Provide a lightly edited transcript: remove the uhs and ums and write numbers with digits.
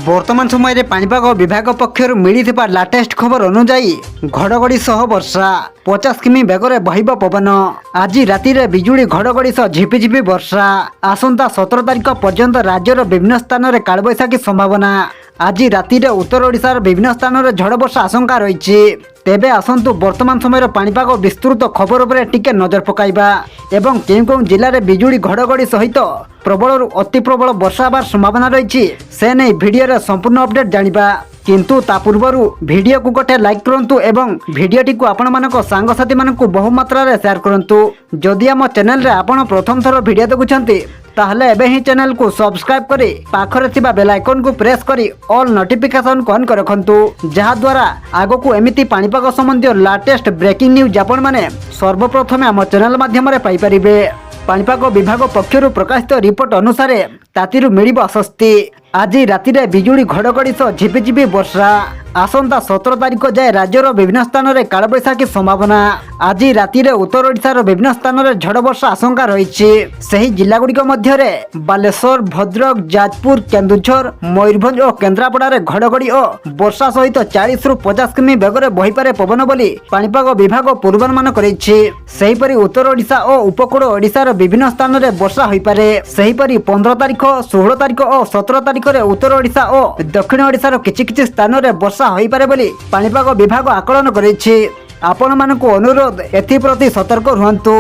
बर्तमान समय पाणीपाग विभाग पक्षर मिलिथिबा लाटेस्ट खबर अनुसार घड़घड़ी सह वर्षा 50 किमी बेगरे बहिब पवन। आज राति बिजुली घड़घड़ी सह झिपिझिपि वर्षा। आसंता 17 तारिख पर्यंत राज्यर विभिन्न स्थान में कालबैशाखी संभावना। आज राति उत्तर ओडिशार विभिन्न स्थान में झड़ वर्षा आशंका रही। तेबे आसंतु वर्तमान समय पाणीपाग विस्तृत खबर उपर टिके नजर पकाइबा एवं केउ जिले में बिजुली घड़घड़ी सहित प्रबल अति प्रबल वर्षा होबार संभावना रही से नहीं वीडियो संपूर्ण अपडेट जानिबा। किंतु ता पूर्व वीडियो को गोटे लाइक करंतु एवं वीडियोटी को आपण मानक सांगसाथी मानक बहु मात्रा रे शेयर करंतु। जदि आम चैनल रे आपण प्रथम थर वीडियो देखुछंती ताहले एबे ही चैनल को सब्सक्राइब करी पाखरे थिबा बेल आइकन को प्रेस करी ऑल नोटिफिकेशन को ऑन कर रखंतु, जहा द्वारा आगो को एमिति पाणीपाग संबंधी लाटेस्ट ब्रेकिंग न्यूज आपण माने सर्वप्रथमे आम चैनल माध्यम रे पाई परिबे। पाणीपाग विभाग पक्षर प्रकाशित रिपोर्ट अनुसार तातीरु मिलिब स्वस्ति। आज राति बिजुली घड़घड़ी सह झिपिझिपि वर्षा। आसंता 17 तारिख जाए राज्यर विभिन्न स्थान में कालबैशाखी संभावना। आज राति उत्तर ओडिशार विभिन्न स्थान में झड़ वर्षा आशंका रही। सही जिलागुड़िक मध्य बालेश्वर, भद्रक, जाजपुर, केन्दुझर, मयूरभंज और केन्द्रापड़ा घड़घड़ी और वर्षा सहित 40 ରୁ 50 किमी बेगरे बहीपे पवन बोली पाणीपाग विभाग पूर्वानुमान करिछि। उत्तर ओडिशा और उपकूल ओडिशार विभिन्न स्थान में वर्षा होइपारे। सेहीपरि 15 तारिख, 16 तारिख और 17 तारिख उत्तर ओडिशा और दक्षिण ओडिशार किछि स्थान में वर्षा होइपारे बोली पाणीपाग विभाग आकलन करिछि। आपण मानकु अनुरोध एथि प्रति सतर्क रुहंतु।